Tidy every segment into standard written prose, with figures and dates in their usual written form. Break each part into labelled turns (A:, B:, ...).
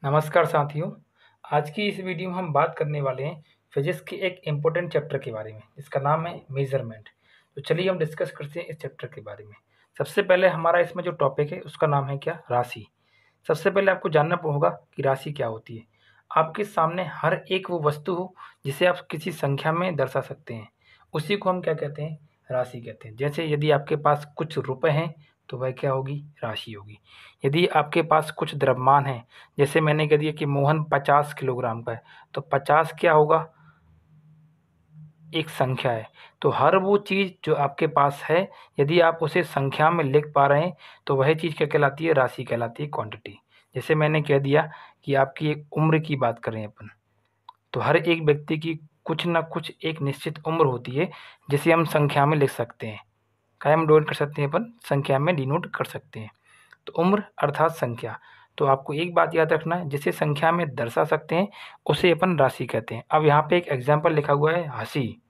A: नमस्कार साथियों। आज की इस वीडियो में हम बात करने वाले हैं फिजिक्स के एक इम्पोर्टेंट चैप्टर के बारे में, जिसका नाम है मेजरमेंट। तो चलिए हम डिस्कस करते हैं इस चैप्टर के बारे में। सबसे पहले हमारा इसमें जो टॉपिक है उसका नाम है क्या, राशि। सबसे पहले आपको जानना होगा कि राशि क्या होती है। आपके सामने हर एक वो वस्तु हो जिसे आप किसी संख्या में दर्शा सकते हैं, उसी को हम क्या कहते हैं, राशि कहते हैं। जैसे यदि आपके पास कुछ रुपए हैं तो वह क्या होगी, राशि होगी। यदि आपके पास कुछ द्रव्यमान है, जैसे मैंने कह दिया कि मोहन 50 किलोग्राम का है, तो 50 क्या होगा, एक संख्या है। तो हर वो चीज़ जो आपके पास है, यदि आप उसे संख्या में लिख पा रहे हैं तो वह चीज़ क्या कहलाती है, राशि कहलाती है, क्वांटिटी। जैसे मैंने कह दिया कि आपकी एक उम्र की बात करें अपन, तो हर एक व्यक्ति की कुछ ना कुछ एक निश्चित उम्र होती है जिसे हम संख्या में लिख सकते हैं। क्या हम डिनोट कर सकते हैं, अपन संख्या में डिनोट कर सकते हैं। तो उम्र अर्थात संख्या। तो आपको एक बात याद रखना है, जिसे संख्या में दर्शा सकते हैं उसे अपन राशि कहते हैं। अब यहाँ पे एक एग्जाम्पल लिखा हुआ है, हंसी।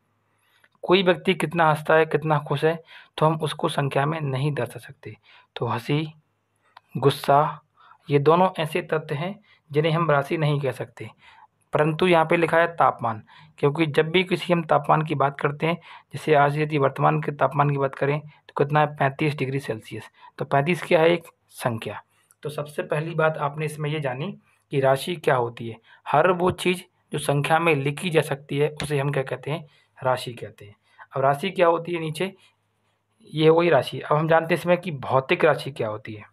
A: कोई व्यक्ति कितना हंसता है, कितना खुश है, तो हम उसको संख्या में नहीं दर्शा सकते। तो हंसी, गुस्सा, ये दोनों ऐसे तथ्य हैं जिन्हें हम राशि नहीं कह सकते। परंतु यहाँ पे लिखा है तापमान, क्योंकि जब भी किसी हम तापमान की बात करते हैं, जैसे आज यदि वर्तमान के तापमान की बात करें तो कितना है, 35 डिग्री सेल्सियस। तो 35 क्या है, एक संख्या। तो सबसे पहली बात आपने इसमें ये जानी कि राशि क्या होती है। हर वो चीज़ जो संख्या में लिखी जा सकती है उसे हम क्या कहते हैं, राशि कहते हैं। अब राशि क्या होती है, नीचे ये वही राशि। अब हम जानते हैं इसमें कि भौतिक राशि क्या होती है।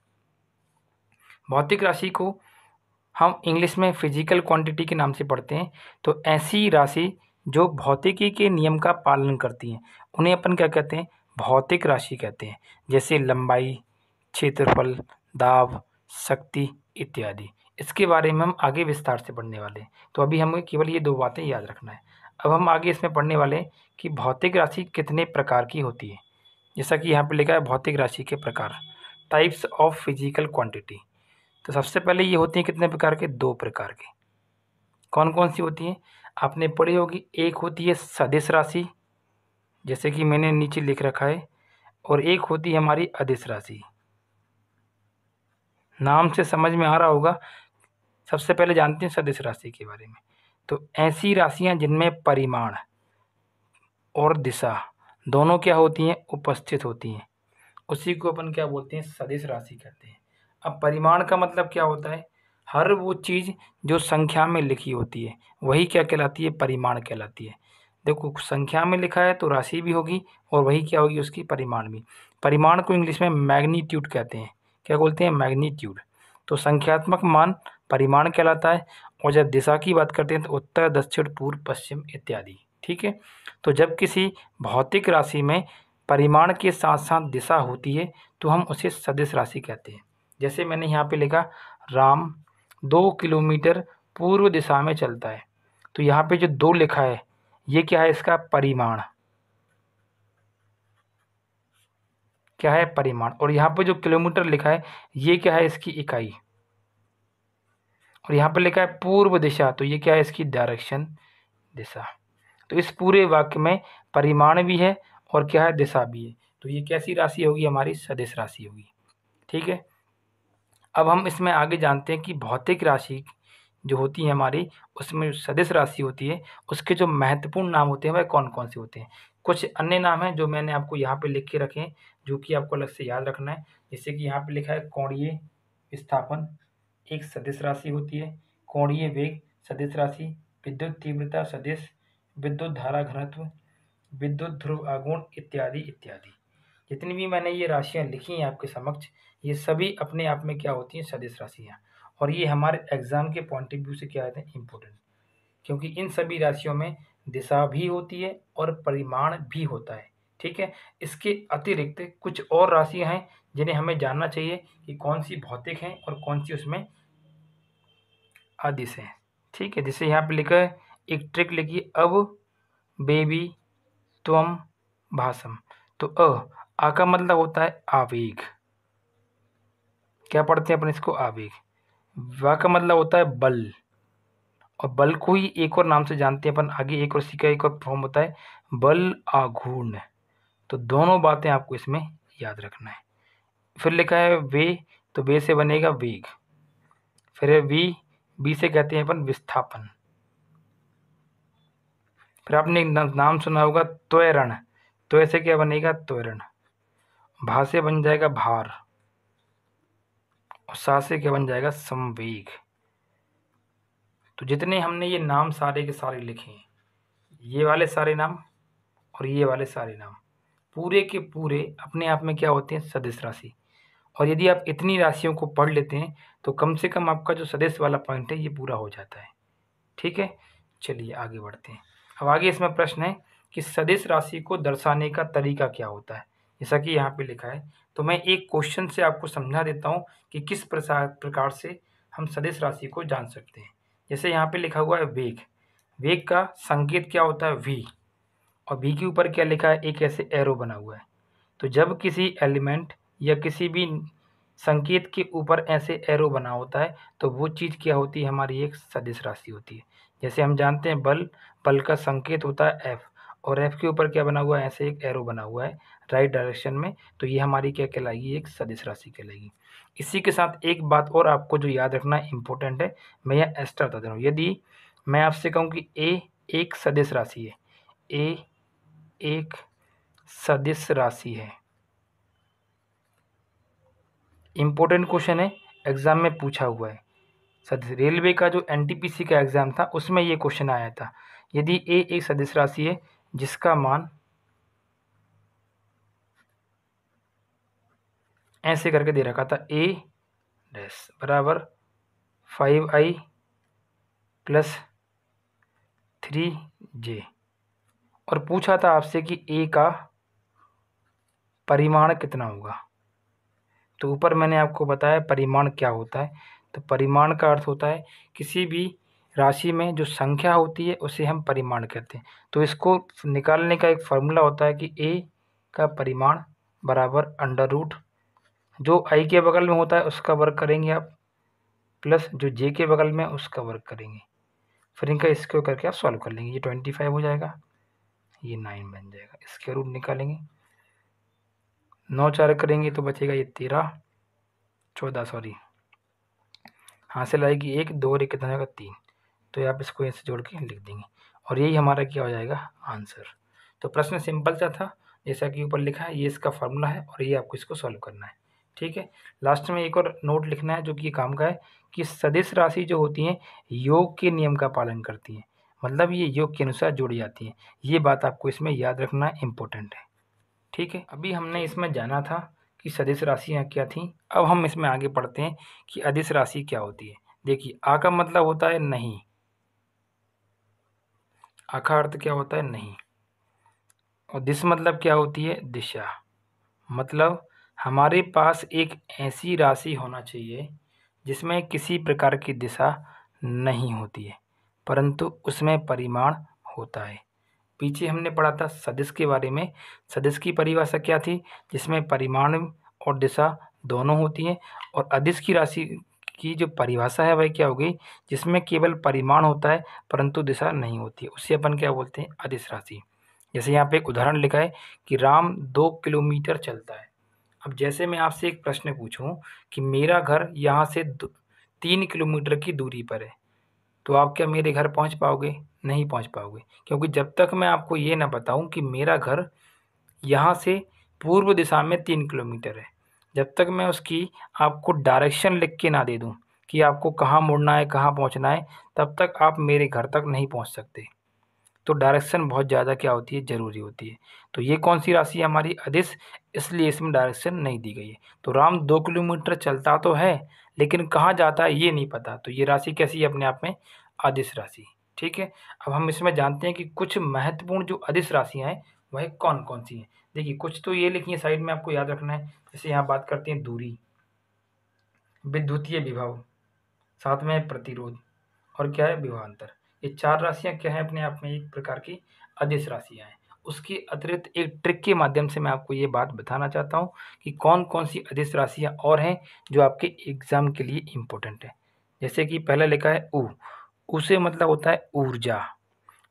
A: भौतिक राशि को हम इंग्लिश में फिजिकल क्वांटिटी के नाम से पढ़ते हैं। तो ऐसी राशि जो भौतिकी के नियम का पालन करती हैं उन्हें अपन क्या कहते हैं, भौतिक राशि कहते हैं। जैसे लंबाई, क्षेत्रफल, दाब, शक्ति इत्यादि। इसके बारे में हम आगे विस्तार से पढ़ने वाले हैं, तो अभी हमें केवल ये दो बातें याद रखना है। अब हम आगे इसमें पढ़ने वाले हैं कि भौतिक राशि कितने प्रकार की होती है। जैसा कि यहाँ पे लिखा है, भौतिक राशि के प्रकार, टाइप्स ऑफ फिजिकल क्वांटिटी। तो सबसे पहले ये होती हैं कितने प्रकार के, दो प्रकार के। कौन कौन सी होती हैं, आपने पढ़ी होगी। एक होती है सदिश राशि, जैसे कि मैंने नीचे लिख रखा है, और एक होती है हमारी अदिश राशि। नाम से समझ में आ रहा होगा। सबसे पहले जानते हैं सदिश राशि के बारे में। तो ऐसी राशियां जिनमें परिमाण और दिशा दोनों क्या होती हैं, उपस्थित होती हैं, उसी को अपन क्या बोलते हैं, सदिश राशि कहते हैं। अब परिमाण का मतलब क्या होता है, हर वो चीज़ जो संख्या में लिखी होती है वही क्या कहलाती है, परिमाण कहलाती है। देखो, संख्या में लिखा है तो राशि भी होगी और वही क्या होगी, उसकी परिमाण भी। परिमाण को इंग्लिश में मैग्नीट्यूड कहते हैं। क्या बोलते हैं, मैग्नीट्यूड। तो संख्यात्मक मान परिमाण कहलाता है। और जब दिशा की बात करते हैं तो उत्तर, दक्षिण, पूर्व, पश्चिम इत्यादि। ठीक है। तो जब किसी भौतिक राशि में परिमाण के साथ साथ दिशा होती है तो हम उसे सदिश राशि कहते हैं। जैसे मैंने यहाँ पे लिखा, राम 2 किलोमीटर पूर्व दिशा में चलता है। तो यहाँ पे जो 2 लिखा है ये क्या है, इसका परिमाण। क्या है, परिमाण। और यहाँ पे जो किलोमीटर लिखा है ये क्या है, इसकी इकाई। और यहाँ पे लिखा है पूर्व दिशा, तो ये क्या है, इसकी डायरेक्शन, दिशा। तो इस पूरे वाक्य में परिमाण भी है और क्या है, दिशा भी है। तो ये कैसी राशि होगी, हमारी सदिश राशि होगी। ठीक है। अब हम इसमें आगे जानते हैं कि भौतिक राशि जो होती है हमारी, उसमें सदिश राशि होती है, उसके जो महत्वपूर्ण नाम होते हैं वह कौन कौन से होते हैं। कुछ अन्य नाम हैं जो मैंने आपको यहाँ पे लिख के रखे हैं, जो कि आपको अलग से याद रखना है। जैसे कि यहाँ पे लिखा है कोणीय विस्थापन, एक सदिश राशि होती है। कोणीय वेग सदिश राशि, विद्युत तीव्रता सदिश, विद्युत धारा घनत्व, विद्युत ध्रुव आघूर्ण इत्यादि इत्यादि। जितनी भी मैंने ये राशियाँ लिखी हैं आपके समक्ष, ये सभी अपने आप में क्या होती हैं, सदिश राशियाँ। और ये हमारे एग्जाम के पॉइंट ऑफ व्यू से क्या होते हैं, इम्पोर्टेंट। क्योंकि इन सभी राशियों में दिशा भी होती है और परिमाण भी होता है। ठीक है। इसके अतिरिक्त कुछ और राशियाँ हैं जिन्हें हमें जानना चाहिए कि कौन सी भौतिक हैं और कौन सी उसमें अदिश हैं। ठीक है। जैसे यहाँ पे लिखा है, एक ट्रिक लिखिए, अब बेबी त्वम भाषम। तो आ का मतलब होता है आवेग। क्या पढ़ते हैं अपन इसको, आवेग। वा का मतलब होता है बल, और बल को ही एक और नाम से जानते हैं अपन आगे, एक और सी का एक और फॉर्म होता है बल आघूर्ण। तो दोनों बातें आपको इसमें याद रखना है। फिर लिखा है वे, तो वे से बनेगा वेग। फिर है वी, बी से कहते हैं अपन विस्थापन। फिर आपने एक नाम सुना होगा त्वरण, तो ऐसे क्या बनेगा त्वरण। भा से बन जाएगा भार, और सा से क्या बन जाएगा संवेग। तो जितने हमने ये नाम सारे के सारे लिखे हैं, ये वाले सारे नाम और ये वाले सारे नाम, पूरे के पूरे अपने आप में क्या होते हैं सदिश राशि। और यदि आप इतनी राशियों को पढ़ लेते हैं तो कम से कम आपका जो सदिश वाला पॉइंट है ये पूरा हो जाता है। ठीक है, चलिए आगे बढ़ते हैं। अब आगे इसमें प्रश्न है कि सदिश राशि को दर्शाने का तरीका क्या होता है, जैसा कि यहाँ पे लिखा है। तो मैं एक क्वेश्चन से आपको समझा देता हूँ कि किस प्रकार से हम सदिश राशि को जान सकते हैं। जैसे यहाँ पे लिखा हुआ है वेग, वेग का संकेत क्या होता है v, और v के ऊपर क्या लिखा है एक ऐसे एरो बना हुआ है। तो जब किसी एलिमेंट या किसी भी संकेत के ऊपर ऐसे एरो बना होता है तो वो चीज़ क्या होती है हमारी एक सदिश राशि होती है। जैसे हम जानते हैं बल, बल का संकेत होता है एफ, और एफ के ऊपर क्या बना हुआ है ऐसे एक एरो बना हुआ है राइट डायरेक्शन में, तो ये हमारी क्या कहलाएगी एक सदिश राशि कहलाएगी। इसी के साथ एक बात और आपको जो याद रखना इम्पोर्टेंट है, मैं यह एक्स्ट्रा बता दे रहा हूँ। यदि मैं आपसे कहूँ कि ए एक सदिश राशि है, ए एक सदिश राशि है, इम्पोर्टेंट क्वेश्चन है, एग्जाम में पूछा हुआ है। सदिश रेलवे का जो एनटीपीसी का एग्जाम था उसमें ये क्वेश्चन आया था। यदि ए एक सदिश राशि है जिसका मान ऐसे करके दे रखा था, ए डैश बराबर 5i प्लस 3j, और पूछा था आपसे कि ए का परिमाण कितना होगा। तो ऊपर मैंने आपको बताया परिमाण क्या होता है। तो परिमाण का अर्थ होता है किसी भी राशि में जो संख्या होती है उसे हम परिमाण कहते हैं। तो इसको निकालने का एक फार्मूला होता है कि ए का परिमाण बराबर अंडर रूट जो आई के बगल में होता है उसका वर्ग करेंगे आप, प्लस जो जे के बगल में उसका वर्ग करेंगे, फिर इनका स्क्वायर करके आप सॉल्व कर लेंगे। ये 25 हो जाएगा, ये 9 बन जाएगा। स्क्वायर रूट निकालेंगे, 9 4 करेंगे तो बचेगा ये 14 सॉरी, हासिल आएगी 1 2 और 1 कितना आएगा 3। तो आप इसको ऐसे जोड़ के लिख देंगे और यही हमारा क्या हो जाएगा आंसर। तो प्रश्न सिंपल सा था, जैसा कि ऊपर लिखा है ये इसका फार्मूला है और ये आपको इसको सॉल्व करना है। ठीक है, लास्ट में एक और नोट लिखना है जो कि काम का है कि सदिश राशि जो होती हैं योग के नियम का पालन करती हैं, मतलब ये योग के अनुसार जोड़ी जाती हैं। ये बात आपको इसमें याद रखना इम्पोर्टेंट है। ठीक है, अभी हमने इसमें जाना था कि सदिश राशियाँ क्या थीं। अब हम इसमें आगे पढ़ते हैं कि अदिश राशि क्या होती है। देखिए आ का मतलब होता है नहीं, आ का अर्थ क्या होता है नहीं, और दिश मतलब क्या होती है दिशा। मतलब हमारे पास एक ऐसी राशि होना चाहिए जिसमें किसी प्रकार की दिशा नहीं होती है परंतु उसमें परिमाण होता है। पीछे हमने पढ़ा था सदिश के बारे में, सदिश की परिभाषा क्या थी जिसमें परिमाण और दिशा दोनों होती हैं, और अदिश की राशि की जो परिभाषा है वह क्या हो गई जिसमें केवल परिमाण होता है परंतु दिशा नहीं होती है, उसे अपन क्या बोलते हैं अदिश राशि। जैसे यहाँ पे एक उदाहरण लिखा है कि राम 2 किलोमीटर चलता है। अब जैसे मैं आपसे एक प्रश्न पूछूं कि मेरा घर यहाँ से 3 किलोमीटर की दूरी पर है, तो आप क्या मेरे घर पहुँच पाओगे? नहीं पहुँच पाओगे, क्योंकि जब तक मैं आपको ये ना बताऊं कि मेरा घर यहाँ से पूर्व दिशा में 3 किलोमीटर है, जब तक मैं उसकी आपको डायरेक्शन लिख के ना दे दूं कि आपको कहाँ मुड़ना है कहाँ पहुँचना है, तब तक आप मेरे घर तक नहीं पहुँच सकते। तो डायरेक्शन बहुत ज़्यादा क्या होती है ज़रूरी होती है। तो ये कौन सी राशि है हमारी अदिश, इसलिए इसमें डायरेक्शन नहीं दी गई है। तो राम 2 किलोमीटर चलता तो है लेकिन कहाँ जाता है ये नहीं पता, तो ये राशि कैसी है अपने आप में अदिश राशि। ठीक है, अब हम इसमें जानते हैं कि कुछ महत्वपूर्ण जो अदिश राशियाँ हैं वह कौन कौन सी हैं। देखिए कुछ तो ये लिखी है साइड में, आपको याद रखना है। जैसे यहाँ बात करते हैं दूरी, विद्युतीय विभव, साथ में प्रतिरोध, और क्या है विभवांतर। ये 4 राशियाँ क्या है अपने आप में एक प्रकार की अदिश राशियाँ हैं। उसके अतिरिक्त एक ट्रिक के माध्यम से मैं आपको ये बात बताना चाहता हूँ कि कौन कौन सी अदिश राशियाँ और हैं जो आपके एग्जाम के लिए इम्पोर्टेंट है। जैसे कि पहला लिखा है ऊ से मतलब होता है ऊर्जा।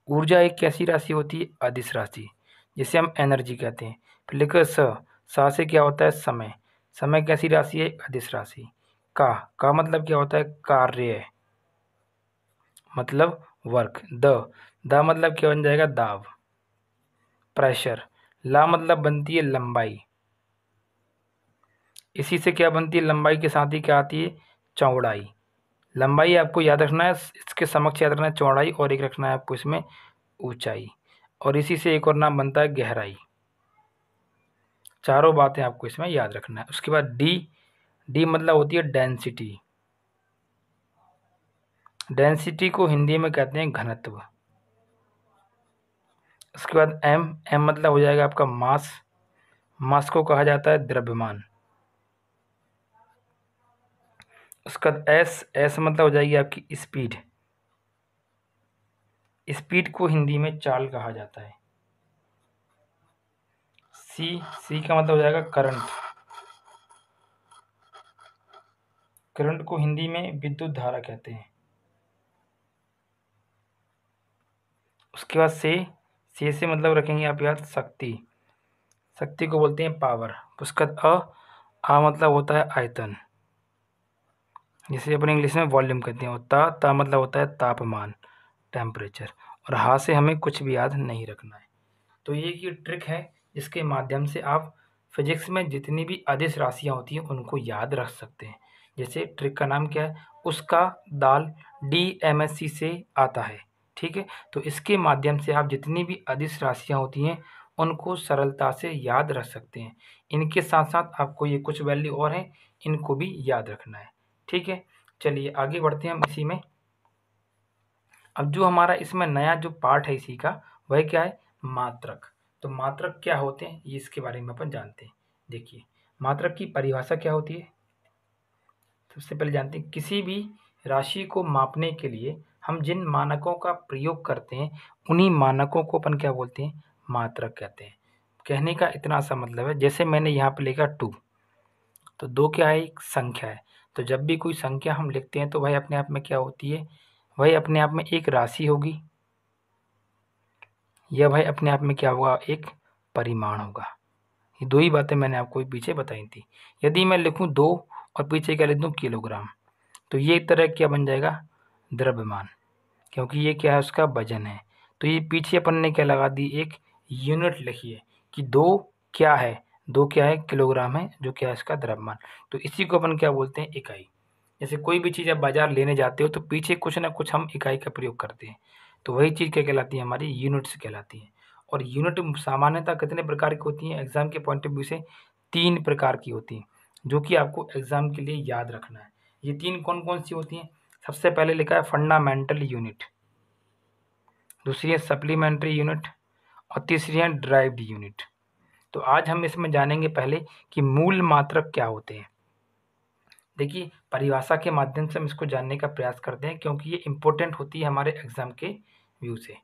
A: ऊर्जा एक कैसी राशि होती है अदिश राशि, जिसे हम एनर्जी कहते हैं। फिर लिखा है सा से क्या होता है समय, समय कैसी राशि है अदिश राशि। का मतलब क्या होता है कार्य, मतलब वर्क। द मतलब क्या बन जाएगा, दाब, प्रेशर। ला मतलब बनती है लंबाई, इसी से क्या बनती है, लंबाई के साथ ही क्या आती है, चौड़ाई। लंबाई आपको याद रखना है, इसके समक्ष याद रखना है चौड़ाई, और एक रखना है आपको इसमें ऊंचाई, और इसी से एक और नाम बनता है गहराई। चारों बातें आपको इसमें याद रखना है। उसके बाद डी, डी मतलब होती है डेंसिटी। डेंसिटी को हिंदी में कहते हैं घनत्व। उसके बाद एम, एम मतलब हो जाएगा आपका मास, मास को कहा जाता है द्रव्यमान। उसके बाद एस, एस मतलब हो जाएगी आपकी स्पीड, स्पीड को हिंदी में चाल कहा जाता है। सी, सी का मतलब हो जाएगा करंट, करंट को हिंदी में विद्युत धारा कहते हैं। उसके बाद से मतलब रखेंगे आप याद शक्ति, शक्ति को बोलते हैं पावर। उसका आ मतलब होता है आयतन, जिसे अपने इंग्लिश में वॉल्यूम कहते हैं। और ता मतलब होता है तापमान, टेम्परेचर। और हा से हमें कुछ भी याद नहीं रखना है। तो ये एक ट्रिक है जिसके माध्यम से आप फिजिक्स में जितनी भी अदिश राशियाँ होती हैं उनको याद रख सकते हैं। जैसे ट्रिक का नाम क्या है, उसका दाल DMSC से आता है। ठीक है, तो इसके माध्यम से आप जितनी भी अदिश राशियाँ होती हैं उनको सरलता से याद रख सकते हैं। इनके साथ साथ आपको ये कुछ वैल्यू और हैं, इनको भी याद रखना है। ठीक है, चलिए आगे बढ़ते हैं हम इसी में। अब जो हमारा इसमें नया जो पार्ट है इसी का, वह क्या है, मात्रक। तो मात्रक क्या होते हैं ये इसके बारे में अपन जानते हैं। देखिए, मात्रक की परिभाषा क्या होती है, सबसे पहले जानते हैं। किसी भी राशि को मापने के लिए हम जिन मानकों का प्रयोग करते हैं उन्हीं मानकों को अपन क्या बोलते हैं, मात्रक कहते हैं। कहने का इतना सा मतलब है, जैसे मैंने यहाँ पे लिखा 2, तो 2 क्या है, एक संख्या है। तो जब भी कोई संख्या हम लिखते हैं तो वह अपने आप में क्या होती है, वह अपने आप में एक राशि होगी, यह भाई अपने आप में क्या होगा, एक परिमाण होगा। ये दो ही बातें मैंने आपको पीछे बताई थी। यदि मैं लिखूं 2 और पीछे क्या लिख दूं किलोग्राम, तो ये एक तरह क्या बन जाएगा, द्रव्यमान, क्योंकि ये क्या है, उसका वजन है। तो ये पीछे अपन ने क्या लगा दी, एक यूनिट लिखी है कि 2 क्या है, 2 क्या है, किलोग्राम है, जो क्या है इसका द्रव्यमान। तो इसी को अपन क्या बोलते हैं, इकाई। जैसे कोई भी चीज़ आप बाजार लेने जाते हो तो पीछे कुछ ना कुछ हम इकाई का प्रयोग करते हैं, तो वही चीज़ क्या कहलाती है, हमारी यूनिट्स कहलाती है। और यूनिट सामान्यतः कितने प्रकार की होती हैं, एग्जाम के पॉइंट ऑफ व्यू से 3 प्रकार की होती हैं, जो कि आपको एग्जाम के लिए याद रखना है। ये 3 कौन कौन सी होती हैं, सबसे पहले लिखा है फंडामेंटल यूनिट, दूसरी है सप्लीमेंट्री यूनिट, और तीसरी है ड्राइव्ड यूनिट। तो आज हम इसमें जानेंगे पहले कि मूल मात्रक क्या होते हैं। देखिए, परिभाषा के माध्यम से हम इसको जानने का प्रयास करते हैं, क्योंकि ये इम्पोर्टेंट होती है हमारे एग्जाम के व्यू से।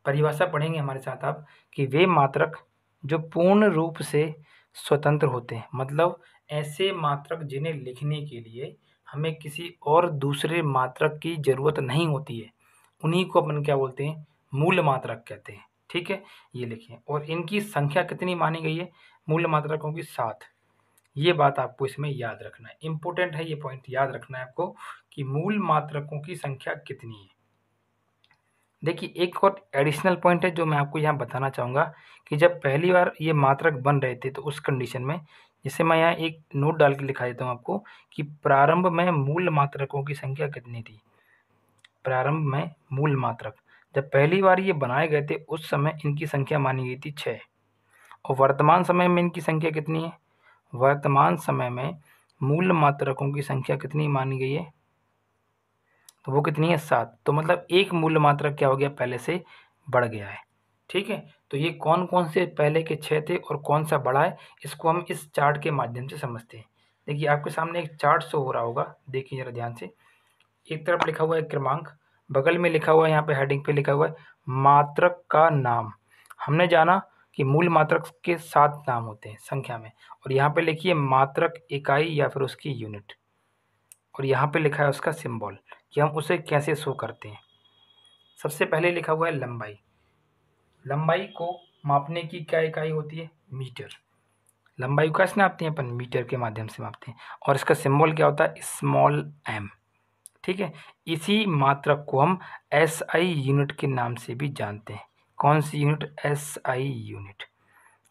A: परिभाषा पढ़ेंगे हमारे साथ आप कि वे मात्रक जो पूर्ण रूप से स्वतंत्र होते हैं, मतलब ऐसे मात्रक जिन्हें लिखने के लिए हमें किसी और दूसरे मात्रक की जरूरत नहीं होती है, उन्हीं को अपन क्या बोलते हैं, मूल मात्रक कहते हैं। ठीक है, ये लिखिए। और इनकी संख्या कितनी मानी गई है, मूल मात्रकों की 7। ये बात आपको इसमें याद रखना है, इंपॉर्टेंट है ये पॉइंट याद रखना है आपको कि मूल मात्रकों की संख्या कितनी है। देखिए, एक और एडिशनल पॉइंट है जो मैं आपको यहाँ बताना चाहूँगा कि जब पहली बार ये मात्रक बन रहे थे तो उस कंडीशन में, जैसे मैं यहाँ एक नोट डाल के लिखा देता हूँ आपको कि प्रारंभ में मूल मात्रकों की संख्या कितनी थी। प्रारंभ में मूल मात्रक जब पहली बार ये बनाए गए थे उस समय इनकी संख्या मानी गई थी 6। और वर्तमान समय में इनकी संख्या कितनी है, वर्तमान समय में मूल मात्रकों की संख्या कितनी मानी गई है, तो वो कितनी है, 7। तो मतलब एक मूल मात्रक क्या हो गया, पहले से बढ़ गया है। ठीक है, तो ये कौन कौन से पहले के 6 थे और कौन सा बढ़ा है, इसको हम इस चार्ट के माध्यम से समझते हैं। देखिए, आपके सामने एक चार्ट शो हो रहा होगा, देखिए जरा ध्यान से। एक तरफ लिखा हुआ है क्रमांक, बगल में लिखा हुआ है, यहाँ पे हेडिंग पे लिखा हुआ है मात्रक का नाम। हमने जाना कि मूल मात्रक के 7 नाम होते हैं संख्या में, और यहाँ पे लिखिए मात्रक इकाई या फिर उसकी यूनिट, और यहाँ पे लिखा है उसका सिंबल कि हम उसे कैसे शो करते हैं। सबसे पहले लिखा हुआ है लंबाई, लंबाई को मापने की क्या इकाई होती है, मीटर। लंबाई को कैसे नापते हैं अपन, मीटर के माध्यम से मापते हैं। और इसका सिंबल क्या होता है, स्मॉल m। ठीक है। इसी मात्रक को हम एसआई यूनिट के नाम से भी जानते हैं। कौन सी यूनिट? SI unit.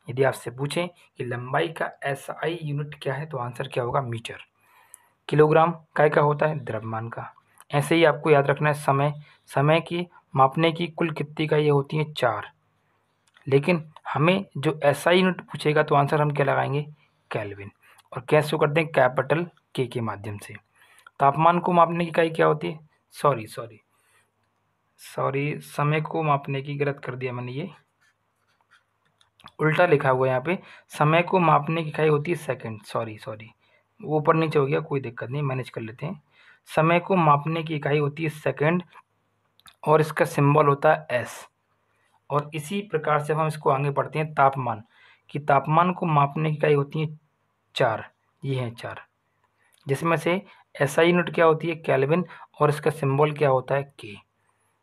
A: यदि आपसे पूछें कि लंबाई का एसआई यूनिट क्या है तो आंसर क्या होगा? मीटर। किलोग्राम काय का होता है? द्रव्यमान का। ऐसे ही आपको याद रखना है समय। समय की मापने की कुल कितनी इकाइयाँ होती हैं? 4। लेकिन हमें जो एसआई यूनिट पूछेगा तो आंसर हम क्या लगाएंगे? केल्विन। और कैसे करते हैं? कैपिटल के माध्यम से। तापमान को मापने की इकाई क्या होती है? सॉरी सॉरी सॉरी समय को मापने की, गलत कर दिया मैंने, ये उल्टा लिखा हुआ है यहाँ पे। समय को मापने की इकाई होती है सेकंड। सॉरी सॉरी, ऊपर नीचे हो गया, कोई दिक्कत नहीं, मैनेज कर लेते हैं। समय को मापने की इकाई होती है सेकंड और इसका सिंबल होता है एस। और इसी प्रकार से हम इसको आगे पढ़ते हैं तापमान कि तापमान को मापने की इकाई होती है 4। ये हैं 4, जिसमें से एसआई यूनिट क्या होती है? केल्विन। और इसका सिंबल क्या होता है? के।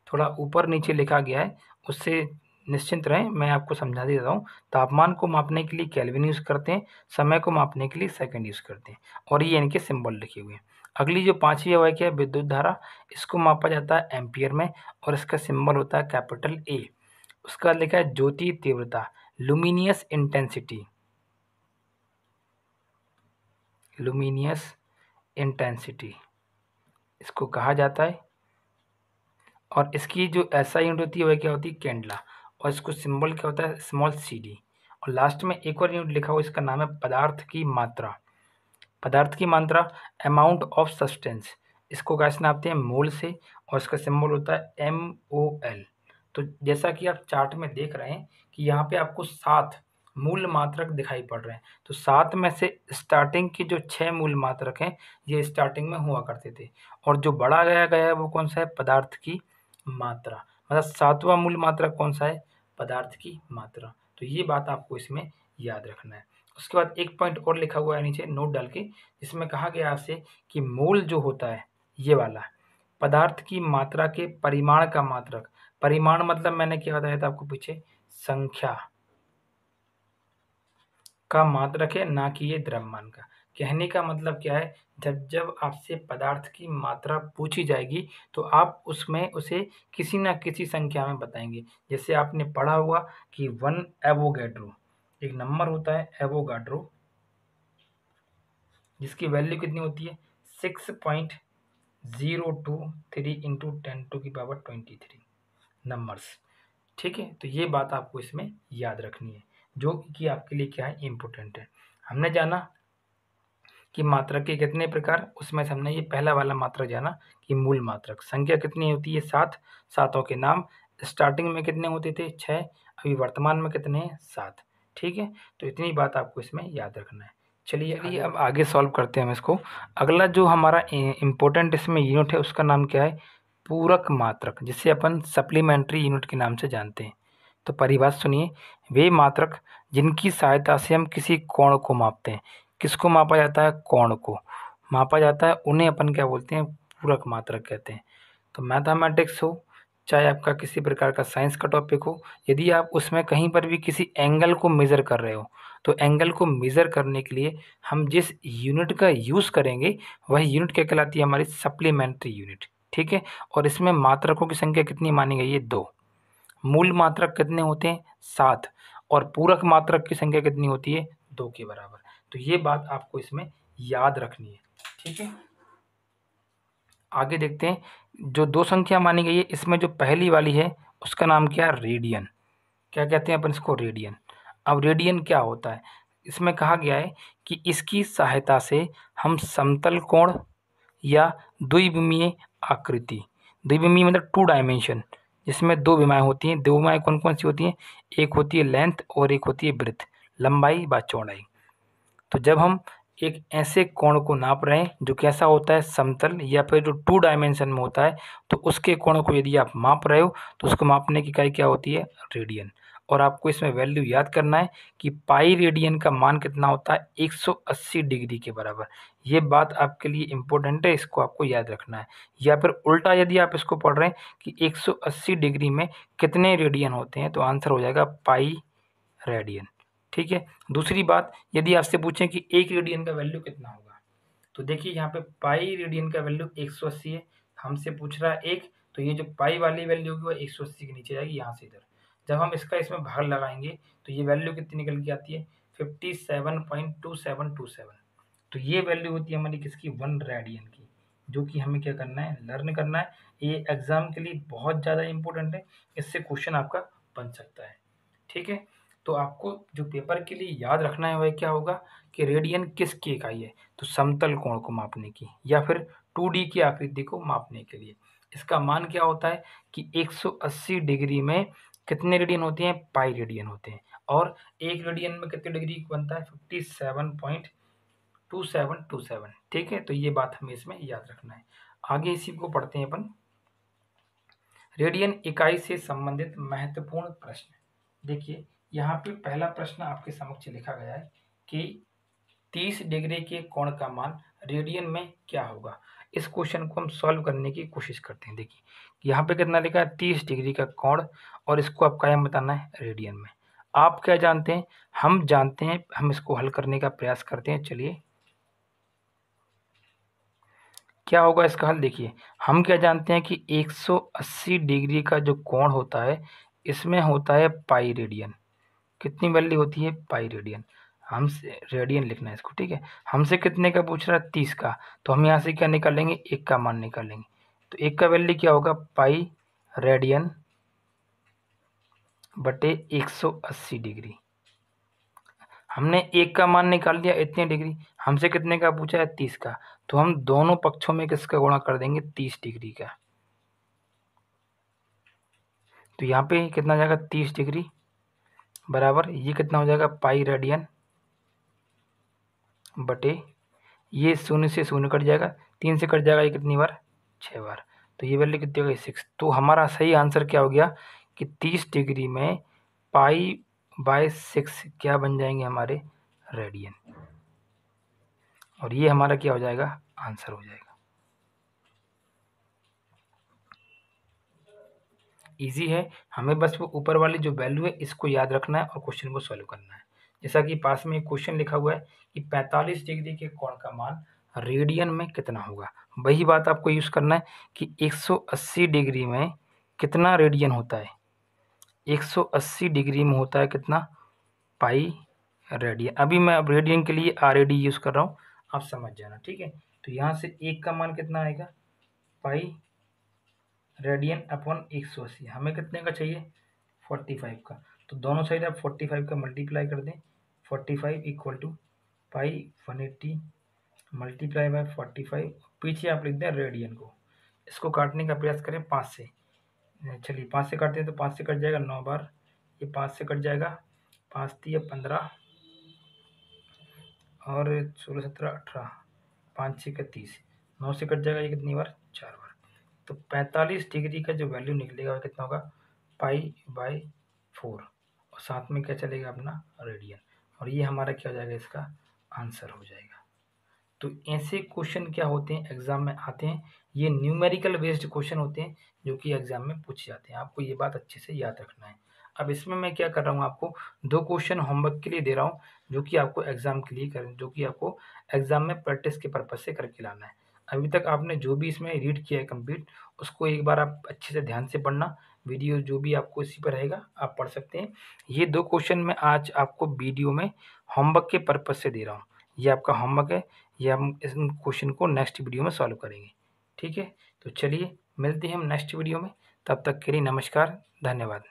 A: थोड़ा ऊपर नीचे लिखा गया है, उससे निश्चिंत रहें, मैं आपको समझा देता हूँ। तापमान को मापने के लिए केल्विन यूज़ करते हैं, समय को मापने के लिए सेकंड यूज़ करते हैं, और ये इनके सिंबल लिखे हुए हैं। अगली जो 5वीं वाक्य है विद्युत धारा, इसको मापा जाता है एम्पियर में और इसका सिंबल होता है कैपिटल ए। उसका लिखा है ज्योति तीव्रता, लुमिनियस इंटेंसिटी। लुमिनियस इंटेंसिटी इसको कहा जाता है। और इसकी जो एसआई यूनिट होती है वह क्या होती है? कैंडला। और इसको सिंबल क्या होता है? Small c d. और लास्ट में एक और यूनिट लिखा हुआ, इसका नाम है पदार्थ की मात्रा। पदार्थ की मात्रा अमाउंट ऑफ सब्सटेंस, इसको कैसे नापते हैं? मोल से। और इसका सिंबल होता है MOL। तो जैसा कि आप चार्ट में देख रहे हैं कि यहाँ पे आपको 7 मूल मात्रक दिखाई पड़ रहे हैं। तो 7 में से स्टार्टिंग की जो 6 मूल मात्रक हैं ये स्टार्टिंग में हुआ करते थे, और जो बढ़ा गया है वो कौन सा है? पदार्थ की मात्रा। मतलब 7वां मूल मात्रक कौन सा है? पदार्थ की मात्रा। तो ये बात आपको इसमें याद रखना है। उसके बाद एक पॉइंट और लिखा हुआ है नीचे नोट डाल के, जिसमें कहा गया आपसे कि मोल जो होता है ये वाला पदार्थ की मात्रा के परिमाण का मात्रक। परिमाण मतलब मैंने क्या बताया था आपको पीछे? संख्या का मात्रक है, ना कि ये द्रव्यमान का। कहने का मतलब क्या है? जब जब आपसे पदार्थ की मात्रा पूछी जाएगी तो आप उसमें उसे किसी ना किसी संख्या में बताएंगे। जैसे आपने पढ़ा होगा कि 1 एवोगैड्रो, एक नंबर होता है एवोगाड्रो, जिसकी वैल्यू कितनी होती है? 6.023 इंटू 10⁻23 नंबर्स। ठीक है, तो ये बात आपको इसमें याद रखनी है, जो कि आपके लिए क्या है? इम्पोर्टेंट है। हमने जाना कि मात्रक के कितने प्रकार, उसमें से हमने ये पहला वाला मात्रक जाना कि मूल मात्रक। संख्या कितनी होती है? 7। सातों के नाम। स्टार्टिंग में कितने होते थे? 6। अभी वर्तमान में कितने हैं? 7। ठीक है, तो इतनी बात आपको इसमें याद रखना है। चलिए अब आगे सॉल्व करते हैं हम इसको। अगला जो हमारा इम्पोर्टेंट इसमें यूनिट है उसका नाम क्या है? पूरक मात्रक, जिसे अपन सप्लीमेंट्री यूनिट के नाम से जानते हैं। तो परिभाषा सुनिए, वे मात्रक जिनकी सहायता से हम किसी कोण को मापते हैं। किसको मापा जाता है? कोण को मापा जाता है, उन्हें अपन क्या बोलते हैं? पूरक मात्रक कहते हैं। तो मैथमेटिक्स हो, चाहे आपका किसी प्रकार का साइंस का टॉपिक हो, यदि आप उसमें कहीं पर भी किसी एंगल को मेज़र कर रहे हो तो एंगल को मेज़र करने के लिए हम जिस यूनिट का यूज़ करेंगे वह यूनिट क्या कहलाती है? हमारी सप्लीमेंट्री यूनिट। ठीक है, और इसमें मात्रकों की संख्या कितनी मानी गई है? 2। मूल मात्रक कितने होते हैं? 7। और पूरक मात्रक की संख्या कितनी होती है? 2 के बराबर। तो ये बात आपको इसमें याद रखनी है। ठीक है, आगे देखते हैं। जो 2 संख्या मानी गई है इसमें जो पहली वाली है उसका नाम क्या है? रेडियन। क्या कहते हैं अपन इसको? रेडियन। अब रेडियन क्या होता है? इसमें कहा गया है कि इसकी सहायता से हम समतल कोण या द्विविमीय आकृति, द्विविमीय मतलब 2 डायमेंशन, जिसमें 2 विमाएँ होती हैं। 2 विमाएँ कौन-कौन सी होती हैं? एक होती है लेंथ और एक होती है ब्रेड्थ, लंबाई व चौड़ाई। तो जब हम एक ऐसे कोण को नाप रहे हैं जो कैसा होता है? समतल या फिर जो 2 डायमेंशन में होता है, तो उसके कोण को यदि आप माप रहे हो तो उसको मापने की इकाई क्या होती है? रेडियन। और आपको इसमें वैल्यू याद करना है कि पाई रेडियन का मान कितना होता है? 180 डिग्री के बराबर। ये बात आपके लिए इम्पोर्टेंट है, इसको आपको याद रखना है। या फिर उल्टा यदि आप इसको पढ़ रहे हैं कि 180 डिग्री में कितने रेडियन होते हैं, तो आंसर हो जाएगा पाई रेडियन। ठीक है, दूसरी बात, यदि आपसे पूछें कि 1 रेडियन का वैल्यू कितना होगा, तो देखिए यहाँ पे पाई रेडियन का वैल्यू 180 है, हमसे पूछ रहा है 1, तो ये जो पाई वाली वैल्यू होगी वो 180 के नीचे जाएगी यहाँ से इधर। जब हम इसका इसमें भाग लगाएंगे तो ये वैल्यू कितनी निकल के आती है 57.2727। तो ये वैल्यू होती है हमारी किसकी 1 रेडियन की, जो कि हमें क्या करना है लर्न करना है। ये एग्जाम के लिए बहुत ज़्यादा इंपॉर्टेंट है, इससे क्वेश्चन आपका बन सकता है। ठीक है, तो आपको जो पेपर के लिए याद रखना है वह क्या होगा कि रेडियन किसकी इकाई है, तो समतल कोण को मापने की या फिर 2D की आकृति को मापने के लिए। इसका मान क्या होता है कि 180 डिग्री में कितने रेडियन होते हैं, पाई रेडियन होते हैं, और एक रेडियन में कितने डिग्री बनता है 57.2727। ठीक है, तो ये बात हमें इसमें याद रखना है। आगे इसी को पढ़ते हैं अपन। रेडियन इकाई से संबंधित महत्वपूर्ण प्रश्न। देखिए यहाँ पे पहला प्रश्न आपके समक्ष लिखा गया है कि 30 डिग्री के कोण का मान रेडियन में क्या होगा। इस क्वेश्चन को हम सॉल्व करने की कोशिश करते हैं। देखिए यहाँ पे कितना लिखा है 30 डिग्री का कोण, और इसको आपको क्या बताना है रेडियन में। आप क्या जानते हैं, हम जानते हैं, हम इसको हल करने का प्रयास करते हैं। चलिए क्या होगा इसका हल। देखिए हम क्या जानते हैं कि 180 डिग्री का जो कोण होता है इसमें होता है पाई रेडियन। कितनी वैल्यू होती है पाई रेडियन, हमसे रेडियन लिखना है इसको। ठीक है, हमसे कितने का पूछ रहा है 30 का, तो हम यहाँ से क्या निकालेंगे 1 का मान निकालेंगे। तो 1 का वैल्यू क्या होगा पाई रेडियन बटे 180 डिग्री। हमने 1 का मान निकाल लिया इतने डिग्री, हमसे कितने का पूछा है 30 का, तो हम दोनों पक्षों में किसका गुणा कर देंगे 30 डिग्री का। तो यहाँ पे कितना हो जाएगा 30 डिग्री बराबर ये कितना हो जाएगा पाई रेडियन बटे ये 0 से 0 कट जाएगा, 3 से कट जाएगा, ये कितनी बार 6 बार, तो ये वैल्यू कितनी हो गई 6। तो हमारा सही आंसर क्या हो गया कि 30 डिग्री में पाई बाय 6 क्या बन जाएंगे हमारे रेडियन, और ये हमारा क्या हो जाएगा आंसर हो जाएगा। इजी है, हमें बस वो ऊपर वाली जो वैल्यू है इसको याद रखना है और क्वेश्चन को सॉल्व करना है। जैसा कि पास में एक क्वेश्चन लिखा हुआ है कि 45 डिग्री के कोण का मान रेडियन में कितना होगा। वही बात आपको यूज़ करना है कि 180 डिग्री में कितना रेडियन होता है, 180 डिग्री में होता है कितना पाई रेडियन। अभी मैं अब रेडियन के लिए RAD यूज़ कर रहा हूँ, आप समझ जाना। ठीक है, तो यहाँ से 1 का मान कितना आएगा पाई रेडियन अपॉन 180, हमें कितने का चाहिए 45 का, तो दोनों साइड आप 45 का मल्टीप्लाई कर दें। 45 equal to pi 180 multiply by 45, पीछे आप लिख दें रेडियन को। इसको काटने का प्रयास करें 5 से। चलिए 5 से काटते हैं तो 5 से कट जाएगा 9 बार, ये 5 से कट जाएगा, 5 3 15 और 16 17 18, 5 6 30, 9 से कट जाएगा, ये कितनी बार 4 बार। तो 45 डिग्री का जो वैल्यू निकलेगा वो कितना होगा पाई बाय 4, और साथ में क्या चलेगा अपना रेडियन, और ये हमारा क्या हो जाएगा इसका आंसर हो जाएगा। तो ऐसे क्वेश्चन क्या होते हैं एग्जाम में आते हैं, ये न्यूमेरिकल बेस्ड क्वेश्चन होते हैं जो कि एग्जाम में पूछे जाते हैं। आपको ये बात अच्छे से याद रखना है। अब इसमें मैं क्या कर रहा हूँ, आपको 2 क्वेश्चन होमवर्क के लिए दे रहा हूँ जो कि आपको एग्जाम के लिए जो कि आपको एग्जाम में प्रैक्टिस के पर्पज से करके लाना है। अभी तक आपने जो भी इसमें रीड किया है कंप्लीट, उसको एक बार आप अच्छे से ध्यान से पढ़ना। वीडियो जो भी आपको इसी पर रहेगा आप पढ़ सकते हैं। ये 2 क्वेश्चन मैं आज आपको वीडियो में होमवर्क के पर्पज से दे रहा हूँ। ये आपका होमवर्क है, ये हम इस क्वेश्चन को नेक्स्ट वीडियो में सॉल्व करेंगे। ठीक है, तो चलिए मिलते हैं हम नेक्स्ट वीडियो में, तब तक के लिए नमस्कार, धन्यवाद।